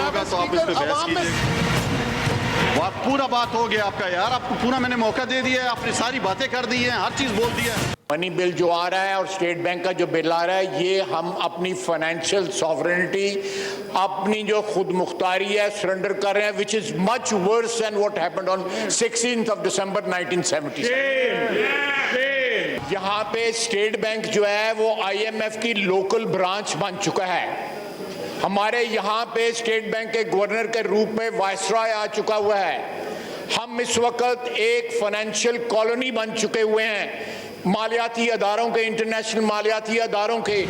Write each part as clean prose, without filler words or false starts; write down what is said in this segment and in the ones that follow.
होगा तो आप इस पे बहस कीजिए। वो आप पूरा बात हो गया आपका यार, आपको पूरा मैंने मौका दे दिया है, आपने सारी बातें कर दी हैं, हर चीज बोल दी है। मनी बिल जो आ रहा है और स्टेट बैंक का जो बिल आ रहा है, ये हम अपनी फाइनेंशियल सॉवरेनिटी, अपनी जो खुद मुख्तारी है सरेंडर कर रहे हैं, which is much worse than what happened on 16th of December 1970। यहाँ पे स्टेट बैंक जो है वो IMF की लोकल ब्रांच बन चुका है। हमारे यहाँ पे स्टेट बैंक के गवर्नर के रूप में वायसरॉय आ चुका हुआ है। हम इस वक्त एक फाइनेंशियल कॉलोनी बन चुके हुए हैं, मालियाती अदारों के, इंटरनेशनल मालियाती अदारों के।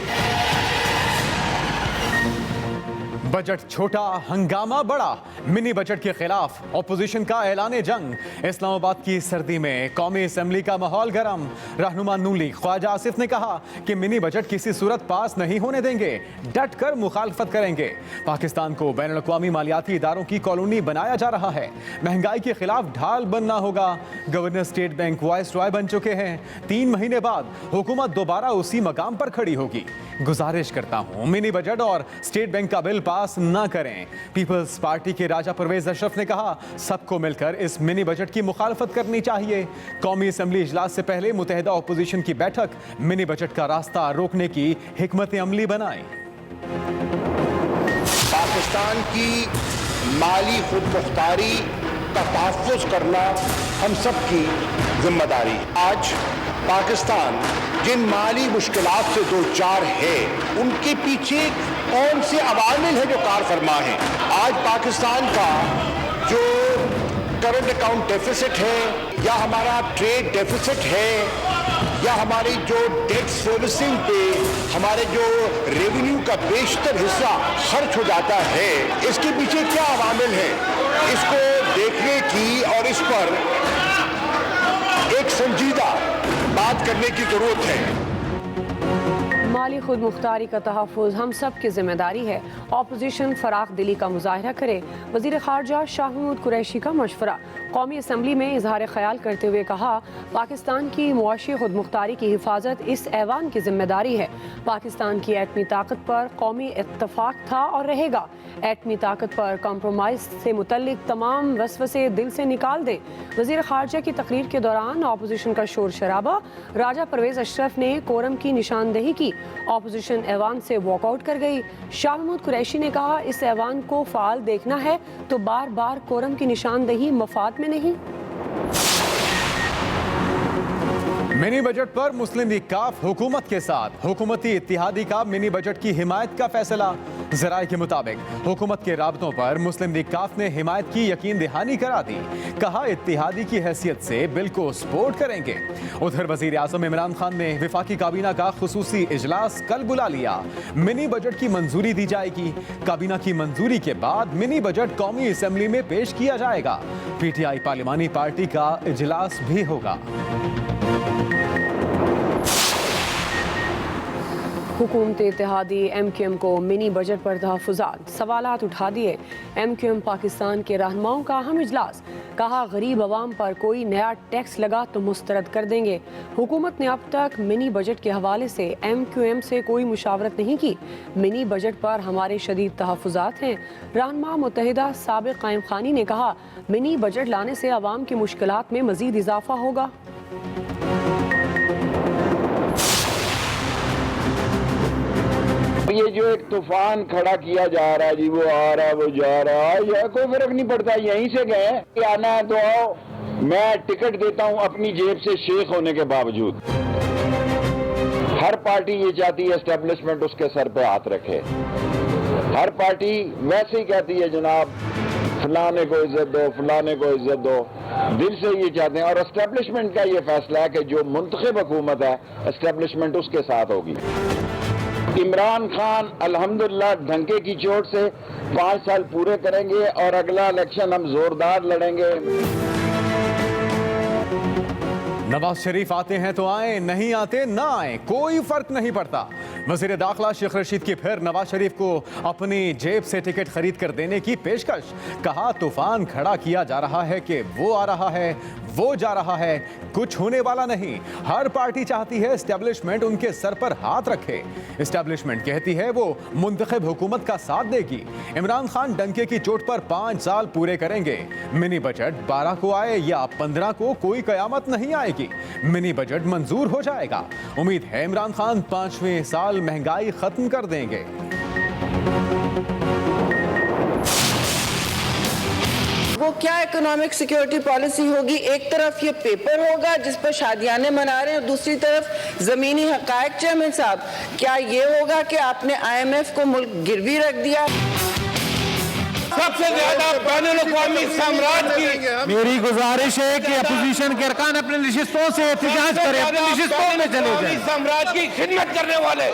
बजट छोटा, हंगामा बड़ा। मिनी बजट के खिलाफ ऑपोजिशन का ऐलान जंग। इस्लामाबाद की सर्दी में कौमी असेंबली का माहौल गर्म। रहनुमा नून लीग ख्वाजा आसिफ ने कहा कि मिनी बजट किसी सूरत पास नहीं होने देंगे, डट कर मुखालफत करेंगे। पाकिस्तान को बैनुल-अक़वामी मालियाती इदारों की कॉलोनी बनाया जा रहा है। महंगाई के खिलाफ ढाल बनना होगा। गवर्नर स्टेट बैंक वायसरॉय बन चुके हैं। 3 महीने बाद हुकूमत दोबारा उसी मकाम पर खड़ी होगी। गुजारिश करता हूं मिनी बजट और स्टेट बैंक का बिल पास ना करें। पीपल्स पार्टी के राजा परवेज अशरफ ने कहा सबको मिलकर इस मिनी बजट की मुखालफत करनी चाहिए। कौमी असेंबली इजलास से पहले मुतहदा अपोजिशन की बैठक मिनी बजट का रास्ता रोकने की हिकमत अमली बनाई। पाकिस्तान की माली खुद मुख्तारी का तहफ़्फ़ुज़ करना हम सब की जिम्मेदारी। आज पाकिस्तान जिन माली मुश्किलात से दो चार है, उनके पीछे कौन से अवामिल है जो कार फरमा है। आज पाकिस्तान का जो करंट अकाउंट डेफिसिट है, या हमारा ट्रेड डेफिसिट है, या हमारी जो डेट सर्विसिंग पे हमारे जो रेवेन्यू का बेशतर हिस्सा खर्च हो जाता है, इसके पीछे क्या अवामिल है, इसको देखने की और इस पर एक संजीदा बात करने की जरूरत है। माली खुद मुख्तारी का तहफ़्फ़ुज़ हम सब की जिम्मेदारी है। ऑपोजिशन फराख दिली का मुजाहरा करे। वज़ीर ख़ारजा शाह महमूद कुरैशी का मशवरा। कौमी असम्बली में इजहार ख्याल करते हुए कहा पाकिस्तान की मुआशी खुद मुख्तारी की हिफाजत इस ऐवान की जिम्मेदारी है। पाकिस्तान की एटमी ताकत पर कौमी इत्तफ़ाक़ था और रहेगा। एटमी ताकत पर कॉम्प्रोमाइज़ से मुतल्लिक तमाम वसवसे दिल से निकाल दें। वज़ीर ख़ारजा की तकरीर के दौरान ऑपोजिशन का शोर शराबा। राजा परवेज अशरफ ने कोरम की निशानदेही की। ऑपोजिशन ऐवान से वॉकआउट कर गई। शाह महमूद कुरैशी ने कहा इस ऐवान को फ़ाल देखना है तो बार बार कोरम की निशानदेही मफाद में नहीं। मिनी बजट पर मुस्लिम लीग काफ हुकूमत के साथ। हुकूमती इत्तिहादी का मिनी बजट की हिमायत का फैसला। ज़राए के मुताबिक हुकूमत के राबतों पर मुस्लिम लीग काफ ने हिमायत की यकीन दहानी करा दी। कहा इत्तिहादी की हैसियत से बिल को सपोर्ट करेंगे। उधर वज़ीर आज़म इमरान खान ने वफाकी काबीना का खुसूसी इजलास कल बुला लिया। मिनी बजट की मंजूरी दी जाएगी। काबीना की मंजूरी के बाद मिनी बजट कौमी असेंबली में पेश किया जाएगा। PTI पार्लिमानी पार्टी का इजलास भी होगा। हुकूमत इत्तेहादी MQM को मिनी बजट पर तहफ़्फ़ुज़ात सवालात उठा दिए। MQM पाकिस्तान के रहनुमाओं का अहम इजलास। कहा गरीब अवाम पर कोई नया टैक्स लगा तो मुस्तरद कर देंगे। हुकूमत ने अब तक मिनी बजट के हवाले से MQM से कोई मुशावरत नहीं की। मिनी बजट पर हमारे शदीद तहफ़्फ़ुज़ात हैं। रहनुमा मुत्तहिदा साबिक़ क़ाइम खानी ने कहा मिनी बजट लाने से अवाम की मुश्किलात में मज़ीद इजाफा होगा। ये जो एक तूफान खड़ा किया जा रहा है जी, वो आ रहा है वो जा रहा है, यह कोई फर्क नहीं पड़ता। यहीं से गए आना है तो आओ, मैं टिकट देता हूं अपनी जेब से शेख होने के बावजूद। हर पार्टी ये चाहती है एस्टेब्लिशमेंट उसके सर पे हाथ रखे। हर पार्टी वैसे ही कहती है जनाब फलाने को इज्जत दो, फलाने को इज्जत दो, दिल से ये चाहते हैं। और एस्टेब्लिशमेंट का ये फैसला है कि जो मुंतखब हुकूमत है एस्टेब्लिशमेंट उसके साथ होगी। इमरान खान अल्हम्दुलिल्लाह ढंके की चोट से 5 साल पूरे करेंगे और अगला इलेक्शन हम जोरदार लड़ेंगे। नवाज शरीफ आते हैं तो आए, नहीं आते ना आए, कोई फर्क नहीं पड़ता। वज़ीर दाखिला शेख रशीद की फिर नवाज शरीफ को अपनी जेब से टिकट खरीद कर देने की पेशकश। कहा तूफान खड़ा किया जा रहा है कि वो आ रहा है, वो जा रहा है, कुछ होने वाला नहीं। हर पार्टी चाहती है एस्टेब्लिशमेंट उनके सर पर हाथ रखे। एस्टेब्लिशमेंट कहती है वो मुंतखब हुकूमत का साथ देगी। इमरान खान डंके की चोट पर 5 साल पूरे करेंगे। मिनी बजट 12 को आए या 15 को कोई कयामत नहीं आएगी, मिनी बजट मंजूर हो जाएगा। उम्मीद है इमरान खान 5वें साल महंगाई खत्म कर देंगे। वो क्या इकोनॉमिक सिक्योरिटी पॉलिसी होगी? एक तरफ ये पेपर होगा जिस पर शादियाने मना रहे हैं और दूसरी तरफ जमीनी हकायक। चेयरमैन साहब, क्या ये होगा कि आपने IMF को मुल्क गिरवी रख दिया? सबसे ज्यादा बैनुल-अक़वामी साम्राज्य की मेरी गुजारिश है कि अपोजिशन के अरकान अपने नशिस्तों से एहतिजाज करें, अपनी नशिस्तों में चले जाएं। साम्राज्य की खिदमत करने वाले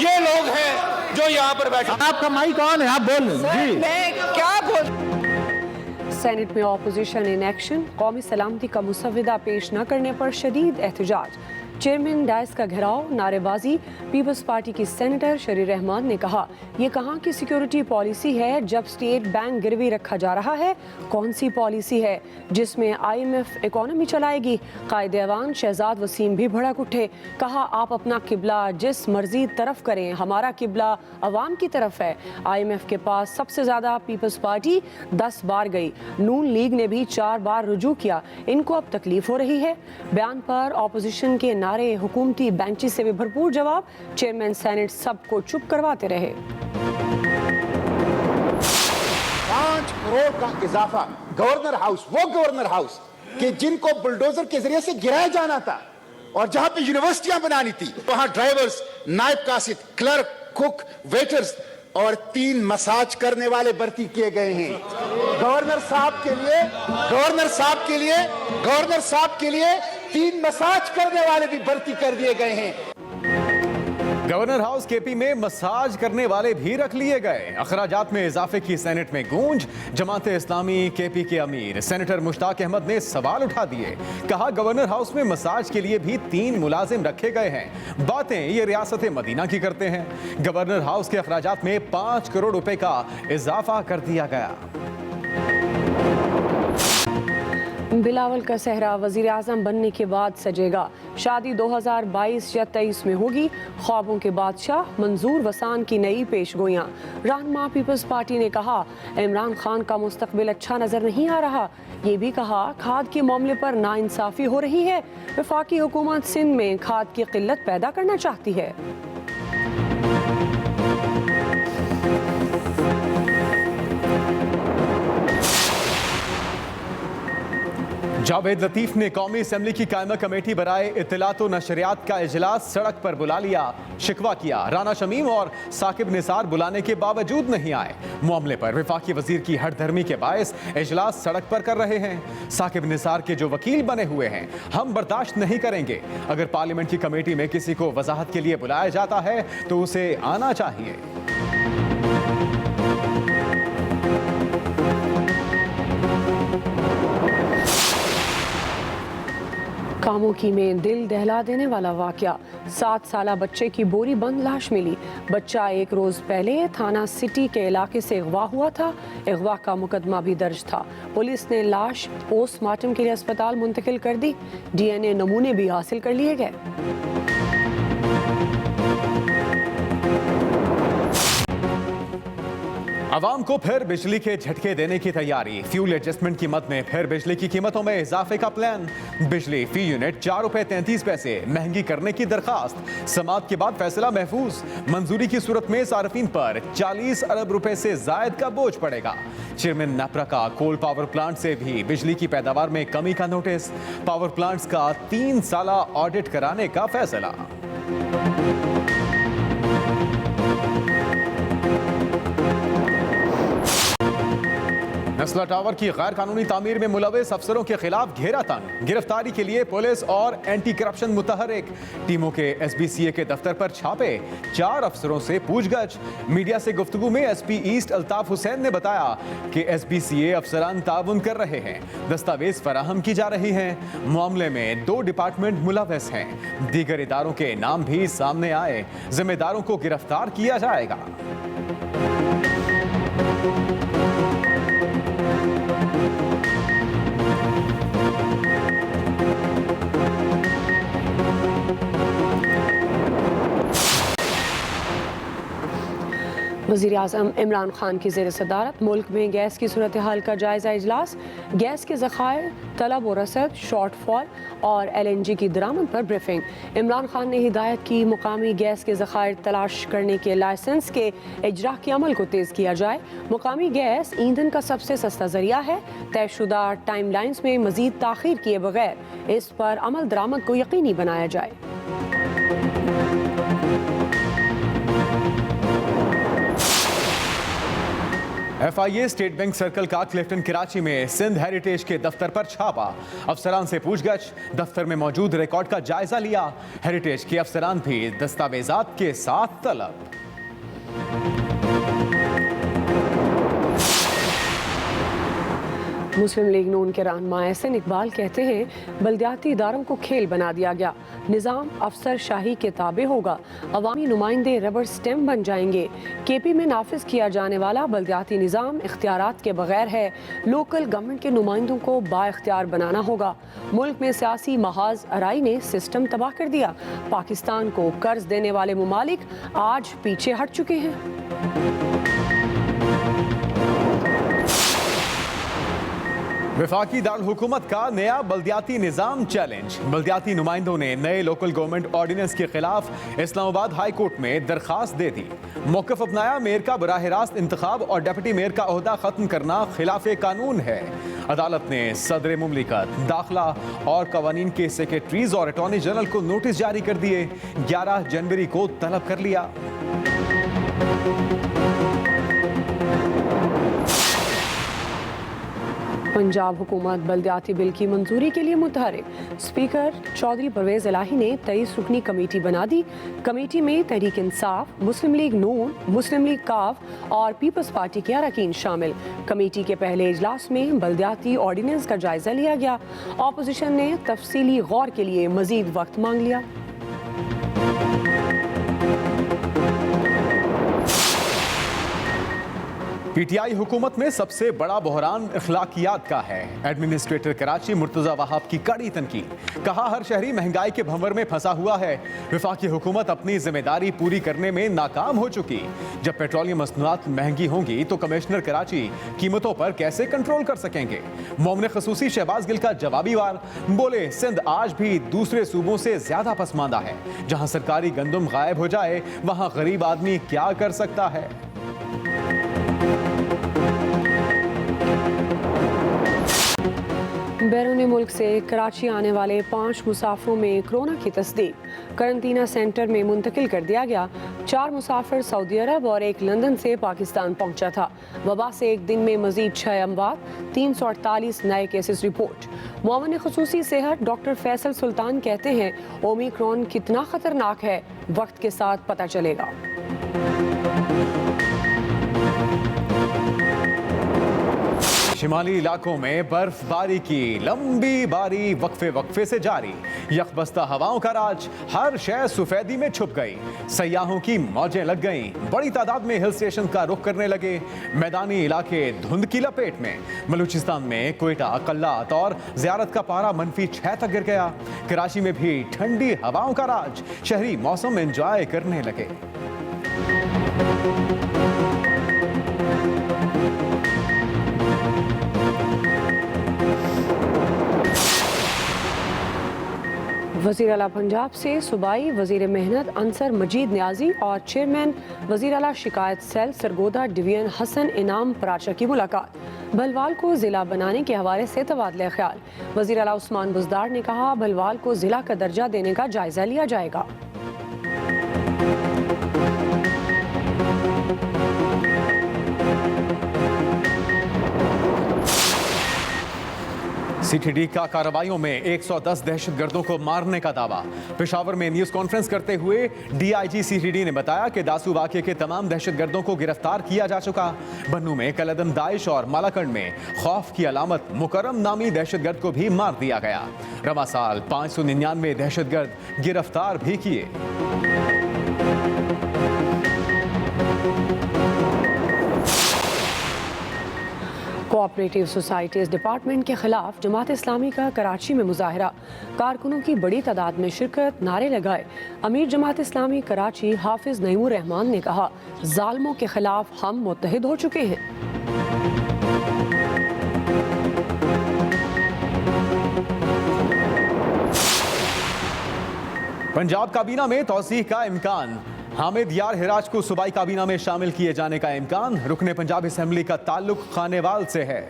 ये लोग हैं जो यहाँ पर बैठे। आपका माइक ऑन है, आप बोल जी। मैं क्या बोल सेनेट में ऑपोजिशन इन एक्शन। कौमी सलामती का मुसव्विदा पेश न करने पर शदीद एहतजाज। चेयरमैन डायस का घेराव, नारेबाजी। पीपल्स पार्टी की सेनेटर शरीर रहमान ने कहा, ये कहाँ की सिक्योरिटी पॉलिसी है जब स्टेट बैंक गिरवी रखा जा रहा है? कौन सी पॉलिसी है जिसमें IMF इकोनॉमी चलाएगी? कायदे अवान शहजाद वसीम भी भड़क उठे। कहा, आप अपना किबला जिस मर्जी तरफ करें, हमारा किबला अवाम की तरफ है। IMF के पास सबसे ज़्यादा पीपल्स पार्टी 10 बार गई। नून लीग ने भी 4 बार रुजू किया। इनको अब तकलीफ हो रही है। बयान पर ऑपोजिशन के नारे, हुकूमती बेंचेस से भी भरपूर जवाब। चेयरमैन सेनेट सबको चुप करवाते रहे। 5 करोड़ का इजाफा गवर्नर हाउस, वो गवर्नर हाउस कि जिनको बुलडोजर के जरिए से गिराया जाना था और जहां पे यूनिवर्सिटियां बनानी थी, वहां ड्राइवर्स, नायब कासिद, क्लर्क, कुक, वेटर्स और 3 मसाज करने वाले भर्ती किए गए हैं। गवर्नर साहब के लिए 3 मसाज करने वाले भी भर्ती कर दिए गए हैं। गवर्नर हाउस केपी में मसाज करने वाले भी रख लिए गए। अखराजात में इजाफे की सेनेट में गूंज। जमाते इस्लामी केपी के अमीर सेनेटर मुश्ताक अहमद ने सवाल उठा दिए। कहा, गवर्नर हाउस में मसाज के लिए भी 3 मुलाजिम रखे गए हैं। बातें ये रियासत मदीना की करते हैं। गवर्नर हाउस के अखराजात में 5 करोड़ रुपए का इजाफा कर दिया गया। बिलावल का सहरा वजीर आजम बनने के बाद सजेगा। शादी 2022 या 23 में होगी। ख्वाबों के बादशाह मंजूर वसान की नई पेशगोइयाँ। रहनुमा पीपल्स पार्टी ने कहा, इमरान खान का मुस्तकबिल अच्छा नजर नहीं आ रहा। ये भी कहा, खाद के मामले पर नाइंसाफी हो रही है। वफाकी हुकूमत सिंध में खाद की किल्लत पैदा करना चाहती है। जावेद लतीफ ने कौमी असेंबली की कायमा कमेटी बराए इत्तलात व नशरियात का इजलास सड़क पर बुला लिया। शिकवा किया, राना शमीम और साकिब निसार बुलाने के बावजूद नहीं आए। मामले पर वफाकी वजीर की हठधर्मी के बायस इजलास सड़क पर कर रहे हैं। साकिब निसार के जो वकील बने हुए हैं, हम बर्दाश्त नहीं करेंगे। अगर पार्लियामेंट की कमेटी में किसी को वजाहत के लिए बुलाया जाता है तो उसे आना चाहिए। कामोकी में दिल दहला देने वाला वाकया। 7 साला बच्चे की बोरी बंद लाश मिली। बच्चा 1 रोज पहले थाना सिटी के इलाके से अगवा हुआ था। अगवा का मुकदमा भी दर्ज था। पुलिस ने लाश पोस्टमार्टम के लिए अस्पताल मुंतकिल कर दी। DNA नमूने भी हासिल कर लिए गए। आवाम को फिर बिजली के झटके देने की तैयारी। फ्यूल एडजस्टमेंट की मद में फिर बिजली की कीमतों में इजाफे का प्लान। बिजली फी यूनिट 4 रुपए 33 पैसे महंगी करने की दरखास्त। समाअत के बाद फैसला महफूज। मंजूरी की सूरत में सार्फिन पर 40 अरब रुपए से जायद का बोझ पड़ेगा। चेयरमैन नापरा का कोल पावर प्लांट से भी बिजली की पैदावार में कमी का नोटिस। पावर प्लांट्स का 3 साला ऑडिट कराने का फैसला। नस्ला टावर की गैर कानूनी तामीर में मुलविस अफसरों के खिलाफ घेरा तंग, गिरफ्तारी के लिए पुलिस और एंटी करप्शन मुतहरिक टीमों के SBCA के दफ्तर पर छापे, 4 अफसरों से पूछगछ। मीडिया से गुफ्तगू में SP ईस्ट अल्ताफ हुसैन ने बताया कि SBCA अफसरान ताउन कर रहे हैं, दस्तावेज फराहम की जा रही हैं। मामले में 2 डिपार्टमेंट मुलविस हैं, दीगर इदारों के नाम भी सामने आए, जिम्मेदारों को गिरफ्तार किया जाएगा। वज़ीर आज़म इमरान खान की ज़ेर सदारत मुल्क में गैस की सूरत हाल का जायज़ा इजलास, गैस के ज़खायर, तलब व रसद, शॉर्टफॉल और LNG की दरामद पर ब्रीफिंग। इमरान खान ने हिदायत की मुकामी गैस के ज़खायर तलाश करने के लाइसेंस के इजरा के अमल को तेज़ किया जाए। मुकामी गैस ईंधन का सबसे सस्ता ज़रिया है, तयशुदा टाइम लाइन्स में मज़ीद ताख़ीर किए बगैर इस पर अमल दरामद को यकीनी बनाया जाए। FIA स्टेट बैंक सर्कल का क्लिफ्टन कराची में सिंध हेरिटेज के दफ्तर पर छापा, अफसरान से पूछगछ, दफ्तर में मौजूद रिकॉर्ड का जायजा लिया। हेरिटेज के अफसरान भी दस्तावेजात के साथ तलब। मुस्लिम लीग नून के रहनुमा एहसन इकबाल कहते हैं बल्दियाती इदारों को खेल बना दिया गया, निज़ाम अफसर शाही के ताबे होगा, अवामी नुमाइंदे रबर स्टैम्प बन जाएंगे। KP में नाफिज किया जाने वाला बल्दियाती निज़ाम इख्तियारात के बगैर है, लोकल गवर्नमेंट के नुमाइंदों को बाइख्तियार बनाना होगा। मुल्क में सियासी महाज अराई ने सिस्टम तबाह कर दिया, पाकिस्तान को कर्ज देने वाले मुमालिक आज पीछे हट चुके हैं। वफाकी दारुल हुकूमत का नया बल्दियाती निज़ाम चैलेंज, बल्दियाती नुमाइंदों ने नए लोकल गवर्नमेंट ऑर्डिनेंस के खिलाफ इस्लामाबाद हाई कोर्ट में दरखास्त दे दी। मौक़िफ़ अपनाया, मेयर का बराह रास्त इंतखाब और डिप्टी मेयर का ओहदा ख़त्म करना खिलाफ कानून है। अदालत ने सदर मुमलिकत, दाखिला और कवानीन के सेक्रेटरीज और अटॉर्नी जनरल को नोटिस जारी कर दिए, 11 जनवरी को तलब कर लिया। पंजाब हुकूमत बल्दियाती बिल की मंजूरी के लिए मुतहरिक, स्पीकर चौधरी परवेज इलाही ने 23 रुकनी कमेटी बना दी। कमेटी में तहरीक इंसाफ, मुस्लिम लीग नून, मुस्लिम लीग काफ और पीपल्स पार्टी के अरकान शामिल। कमेटी के पहले इजलास में बल्दियाती ऑर्डिनेंस का जायजा लिया गया। अपोजिशन ने तफसीली गौर के लिए मजीद वक्त मांग लिया। PTI हुकूमत में सबसे बड़ा बहरान अखलाकियात का है। एडमिनिस्ट्रेटर कराची मुर्तज़ा वहाब की कड़ी तनकीद, कहा हर शहरी महंगाई के भंवर में फंसा हुआ है। वफाकी हुकूमत अपनी जिम्मेदारी पूरी करने में नाकाम हो चुकी। जब पेट्रोलियम मसनूआत महंगी होंगी तो कमिश्नर कराची कीमतों पर कैसे कंट्रोल कर सकेंगे। मोमिन खसूसी शहबाज गिल का जवाबी वार, बोले सिंध आज भी दूसरे सूबों से ज्यादा पसमानदा है। जहां सरकारी गंदम गायब हो जाए वहां गरीब आदमी क्या कर सकता है। बैरून मुल्क से कराची आने वाले 5 मुसाफिरों में कोरोना की तस्दीक, करंतना सेंटर में मुंतकिल कर दिया गया। 4 मुसाफिर सऊदी अरब और 1 लंदन से पाकिस्तान पहुंचा था। वबा से एक दिन में मजीद 6 अमवात, 348 नए केसेस रिपोर्ट। मोमिन खसूसी सेहत डॉक्टर फैसल सुल्तान कहते हैं ओमिक्रॉन कितना खतरनाक है वक्त के साथ पता चलेगा। शिमाली इलाकों में बर्फबारी की लंबी बारी वक्फे से जारी। यकबस्ता हवाओं का राज, हर शय सफेदी में छुप गई। सयाहों की मौजें लग गईं, बड़ी तादाद में हिल स्टेशन का रुख करने लगे। मैदानी इलाके धुंध की लपेट में। बलूचिस्तान में कोयटा, कल्लात और ज़ियारत का पारा -6 तक गिर गया। कराची में भी ठंडी हवाओं का राज, शहरी मौसम एंजॉय करने लगे। वज़ीर आला पंजाब से सूबाई वज़ीर मेहनत अंसर मजीद न्याजी और चेयरमैन वज़ीर आला शिकायत सेल सरगोदा डिवीजन हसन इनाम पराचा की मुलाकात। भलवाल को ज़िला बनाने के हवाले से तबादला ख्याल। वज़ीर आला उस्मान बुज़दार ने कहा भलवाल को ज़िला का दर्जा देने का जायज़ा लिया जाएगा। सीटीडी का कार्रवाइयों में 110 दहशतगर्दों को मारने का दावा। पेशावर में न्यूज कॉन्फ्रेंस करते हुए डीआईजी सीटीडी ने बताया कि दासू वाक़े के तमाम दहशतगर्दों को गिरफ्तार किया जा चुका। बन्नू में कलअदम दाइश और मालाकंड में खौफ की अलामत मुकर्रम नामी दहशतगर्द को भी मार दिया गया। रवा साल 599 दहशतगर्द गिरफ्तार भी किए। कोऑपरेटिव सोसाइटीज़ डिपार्टमेंट के खिलाफ जमात इस्लामी का कराची में मुजाहरा। कारकुनों की बड़ी तादाद में शिरकत, नारे लगाए। अमीर जमात इस्लामी कराची हाफिज नईमुर रहमान ने कहा, जालिमों के खिलाफ हम मुत्तहिद हो चुके हैं। पंजाब काबीना में तौसीह का इम्कान। हामिद यार हिराज को सूबाई काबीना में शामिल किए जाने का इम्कान। रुकने पंजाब असेंबली का ताल्लुक खानेवाल से है।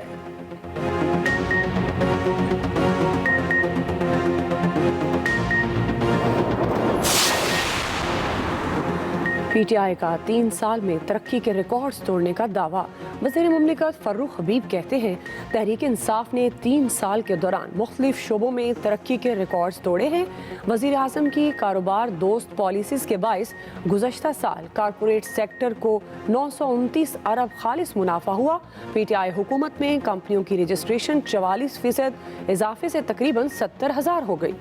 पीटीआई का 3 साल में तरक्की के रिकॉर्ड्स तोड़ने का दावा। वज़ीर मुमलिकत फर्रुख हबीब कहते हैं, तहरीक इंसाफ ने 3 साल के दौरान मुख्तलिफ शोबों में तरक्की के रिकॉर्ड्स तोड़े हैं। वज़ीर आज़म की कारोबार दोस्त पॉलिसीज़ के बाइस गुज़श्ता साल कारपोरेट सेक्टर को 929 अरब खालिस मुनाफा हुआ। पीटीआई हुकूमत में कंपनियों की रजिस्ट्रेशन 44% इजाफे से तकरीबन 70,000 हो गई।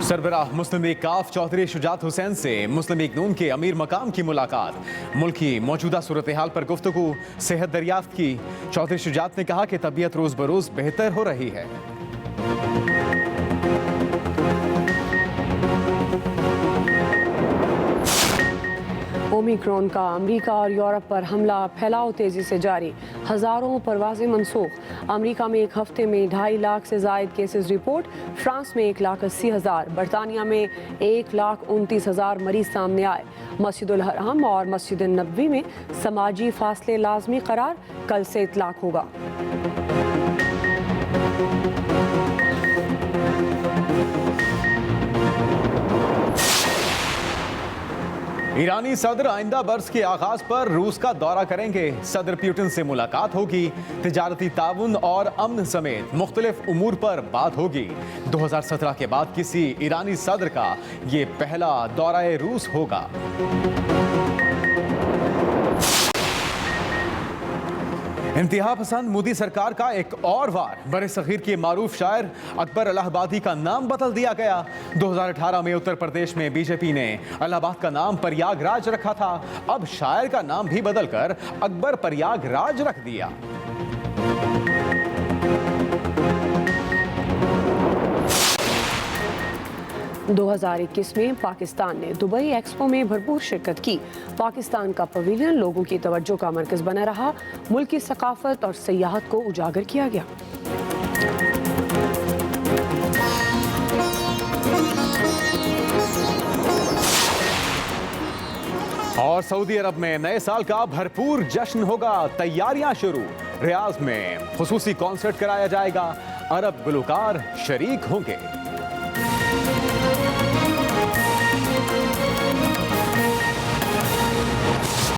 सरबराह मुस्लिम लीग काफ चौधरी शुजात हुसैन से मुस्लिम लीग नून के अमीर मकाम की मुलाकात। मुल्क की मौजूदा सूरत हाल पर गुफ्तगू, सेहत दरियाफ्त की। चौधरी शुजात ने कहा कि तबीयत रोज बरोज बेहतर हो रही है। ओमिक्रॉन का अमेरिका और यूरोप पर हमला, फैलाव तेजी से जारी। हजारों परवाजें मनसूख। अमेरिका में एक हफ्ते में 2.5 लाख से जायद केसेस रिपोर्ट। फ्रांस में 1,80,000, बरतानिया में 1,29,000 मरीज सामने आए। मस्जिदुल हराम और मस्जिद नबवी में समाजी फासले लाजमी करार, कल से इतलाक होगा। ईरानी सदर आइंदा बरस के आगाज पर रूस का दौरा करेंगे। सदर पुतिन से मुलाकात होगी। तिजारती ताउन और अमन समेत मुख्तलिफ उमूर पर बात होगी। 2017 के बाद किसी ईरानी सदर का ये पहला दौरा रूस होगा। इंतहा पसंद मोदी सरकार का एक और वार। बरे सगीर के मारूफ शायर अकबर इलाहाबादी का नाम बदल दिया गया। 2018 में उत्तर प्रदेश में बीजेपी ने इलाहाबाद का नाम प्रयागराज रखा था। अब शायर का नाम भी बदलकर अकबर प्रयागराज रख दिया। – 2021 में पाकिस्तान ने दुबई एक्सपो में भरपूर शिरकत की। पाकिस्तान का पवेलियन लोगों की तवज्जो का मरकज बना रहा। मुल्क की सकाफत और सियाहत को उजागर किया गया। और सऊदी अरब में नए साल का भरपूर जश्न होगा। तैयारियां शुरू। रियाज में खुसूसी कॉन्सर्ट कराया जाएगा। अरब गुलकार शरीक होंगे।